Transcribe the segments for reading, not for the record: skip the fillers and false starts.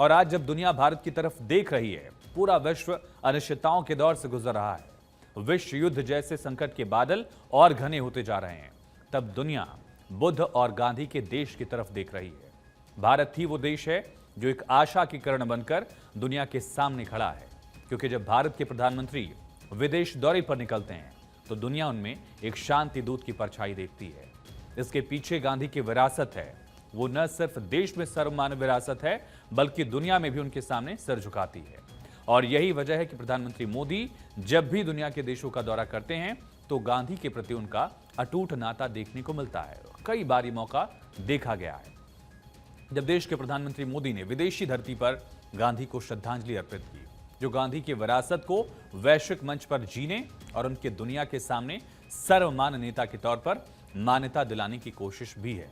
और आज जब दुनिया भारत की तरफ देख रही है, पूरा विश्व अनिश्चितताओं के दौर से गुजर रहा है, विश्व युद्ध जैसे संकट के बादल और घने होते जा रहे हैं, तब दुनिया बुद्ध और गांधी के देश की तरफ देख रही है। भारत ही वो देश है जो एक आशा की किरण बनकर दुनिया के सामने खड़ा है, क्योंकि जब भारत के प्रधानमंत्री विदेश दौरे पर निकलते हैं तो दुनिया उनमें एक शांति दूत की परछाई देखती है। इसके पीछे गांधी की विरासत है। वो न सिर्फ देश में सर्वमान्य विरासत है, बल्कि दुनिया में भी उनके सामने सिर झुकाती है। और यही वजह है कि प्रधानमंत्री मोदी जब भी दुनिया के देशों का दौरा करते हैं तो गांधी के प्रति उनका अटूट नाता देखने को मिलता है। कई बार ये मौका देखा गया है जब देश के प्रधानमंत्री मोदी ने विदेशी धरती पर गांधी को श्रद्धांजलि अर्पित की, जो गांधी की विरासत को वैश्विक मंच पर जीने और उनके दुनिया के सामने सर्वमान्य नेता के तौर पर मान्यता दिलाने की कोशिश भी है।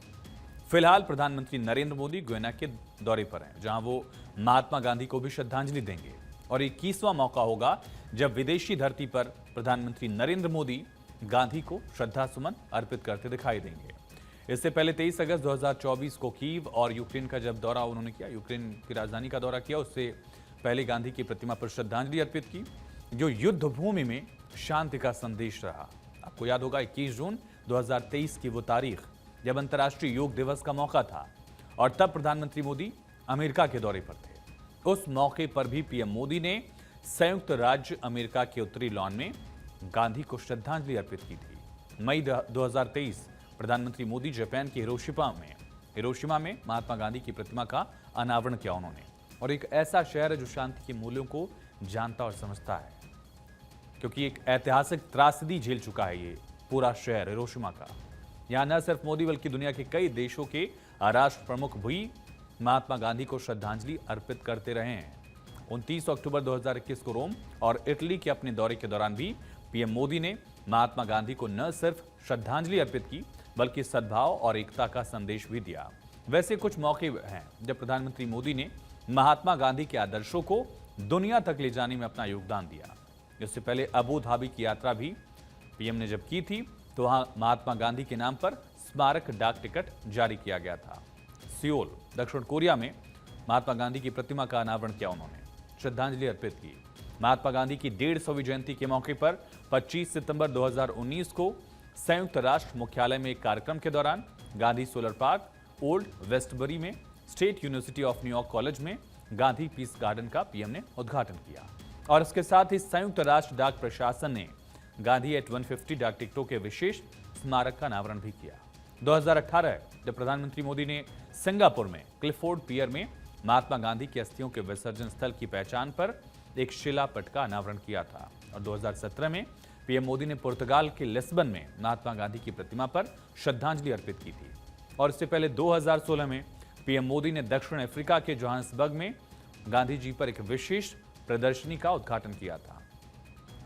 फिलहाल प्रधानमंत्री नरेंद्र मोदी गुयाना के दौरे पर हैं, जहां वो महात्मा गांधी को भी श्रद्धांजलि देंगे और 21वां मौका होगा जब विदेशी धरती पर प्रधानमंत्री नरेंद्र मोदी गांधी को श्रद्धासुमन अर्पित करते दिखाई देंगे। इससे पहले 23 अगस्त 2024 को कीव और यूक्रेन का जब दौरा उन्होंने किया, यूक्रेन की राजधानी का दौरा किया, उससे पहले गांधी की प्रतिमा पर श्रद्धांजलि अर्पित की, जो युद्ध भूमि में शांति का संदेश रहा। आपको याद होगा 21 जून 2023 की वो तारीख जब अंतर्राष्ट्रीय योग दिवस का मौका था और तब प्रधानमंत्री मोदी अमेरिका के दौरे पर थे। उस मौके पर भी पीएम मोदी ने संयुक्त राज्य अमेरिका के उत्तरी लॉन में गांधी को श्रद्धांजलि अर्पित की थी। मई 2023 प्रधानमंत्री मोदी जापान के हिरोशिमा में महात्मा गांधी की प्रतिमा का अनावरण किया उन्होंने। और एक ऐसा शहर है जो शांति के मूल्यों को जानता और समझता है, क्योंकि एक ऐतिहासिक त्रासदी झेल चुका है ये पूरा शहर हिरोशिमा का। यहां न सिर्फ मोदी बल्कि दुनिया के कई देशों के राष्ट्र प्रमुख भी महात्मा गांधी को श्रद्धांजलि अर्पित करते रहे हैं। 29 अक्टूबर 2021 को रोम और इटली के अपने दौरे के दौरान भी पीएम मोदी ने महात्मा गांधी को न सिर्फ श्रद्धांजलि अर्पित की बल्कि सद्भाव और एकता का संदेश भी दिया। वैसे कुछ मौके हैं जब प्रधानमंत्री मोदी ने महात्मा गांधी के आदर्शों को दुनिया तक ले जाने में अपना योगदान दिया। इससे पहले अबू धाबी की यात्रा भी पीएम ने जब की थी तो वहां महात्मा गांधी के नाम पर स्मारक डाक टिकट जारी किया गया था। सियोल दक्षिण कोरिया में महात्मा गांधी की प्रतिमा का अनावरण किया, उन्होंने श्रद्धांजलि अर्पित की। महात्मा गांधी की 150वीं जयंती के मौके पर 25 सितंबर 2019 को संयुक्त राष्ट्र मुख्यालय में एक कार्यक्रम के दौरान Gandhi solar park, old Westbury में state university of New York college में गांधी पीस गार्डन का पीएम ने उद्घाटन किया। और इसके साथ ही संयुक्त राष्ट्र डाक प्रशासन ने गांधी एट 150 डाक टिकटों के विशेष स्मारक का अनावरण भी किया। 2018 जब प्रधानमंत्री मोदी ने सिंगापुर में क्लिफोर्ड पियर में महात्मा गांधी की अस्थियों के विसर्जन स्थल की पहचान पर एक शिलापट का अनावरण किया था। और 2017 में पीएम मोदी ने पुर्तगाल के लिस्बन में महात्मा गांधी की प्रतिमा पर श्रद्धांजलि अर्पित की थी। और इससे पहले 2016 में पीएम मोदी ने दक्षिण अफ्रीका के जोहान्सबर्ग में गांधी जी पर एक विशेष प्रदर्शनी का उद्घाटन किया था।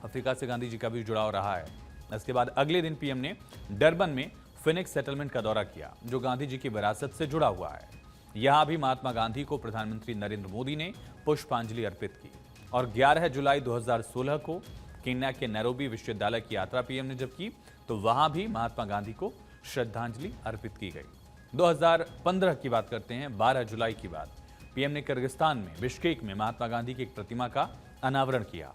अफ्रीका से गांधी जी का भी जुड़ाव रहा है। इसके बाद अगले दिन पीएम ने डरबन में फिनिक्स सेटलमेंट का दौरा किया, जो गांधी जी की विरासत से जुड़ा हुआ है। यहां भी महात्मा गांधी को प्रधानमंत्री नरेंद्र मोदी ने पुष्पांजलि अर्पित की। और 11 जुलाई 2016 को केन्या के नैरोबी विश्वविद्यालय की यात्रा पीएम ने जब की तो वहां भी महात्मा गांधी को श्रद्धांजलि अर्पित की गई। 2015 की बात करते हैं, 12 जुलाई की बात। पीएम ने किर्गिस्तान में बिश्केक में महात्मा गांधी की एक प्रतिमा का अनावरण किया।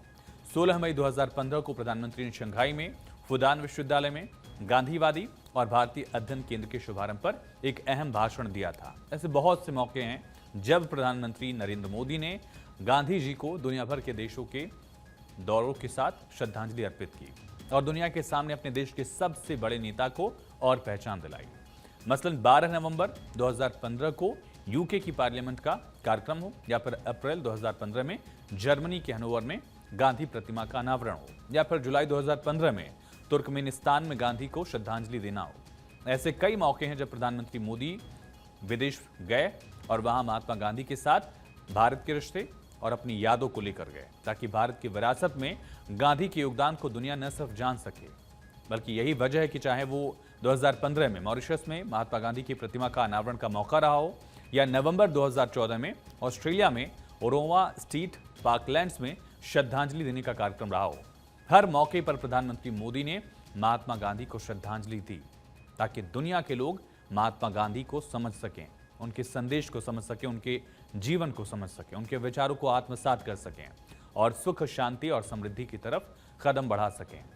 16 मई 2015 को प्रधानमंत्री ने शंघाई में फुदान विश्वविद्यालय में गांधीवादी और भारतीय अध्ययन केंद्र के शुभारंभ पर एक अहम भाषण दिया था। ऐसे बहुत से मौके हैं जब प्रधानमंत्री नरेंद्र मोदी ने गांधी जी को दुनिया भर के देशों के दौरों के साथ श्रद्धांजलि अर्पित की और दुनिया के सामने अपने देश के सबसे बड़े नेता को और पहचान दिलाई। मसलन 12 नवंबर 2015 को यूके की पार्लियामेंट का कार्यक्रम हो, या फिर अप्रैल 2015 में जर्मनी के हनोवर में गांधी प्रतिमा का अनावरण हो, या फिर जुलाई 2015 में तुर्कमेनिस्तान में गांधी को श्रद्धांजलि देना हो। ऐसे कई मौके हैं जब प्रधानमंत्री मोदी विदेश गए और वहां महात्मा गांधी के साथ भारत के रिश्ते और अपनी यादों को लेकर गए, ताकि भारत की विरासत में गांधी के योगदान को दुनिया न सिर्फ जान सके, बल्कि यही वजह है कि चाहे वो 2015 में मॉरिशस में महात्मा गांधी की प्रतिमा का अनावरण का मौका रहा हो, या नवंबर 2014 में ऑस्ट्रेलिया में ओरोवा स्ट्रीट पार्कलैंड्स में श्रद्धांजलि देने का कार्यक्रम रहा हो, हर मौके पर प्रधानमंत्री मोदी ने महात्मा गांधी को श्रद्धांजलि दी, ताकि दुनिया के लोग महात्मा गांधी को समझ सकें, उनके संदेश को समझ सकें, उनके जीवन को समझ सकें, उनके विचारों को आत्मसात कर सकें और सुख, शांति और समृद्धि की तरफ कदम बढ़ा सकें।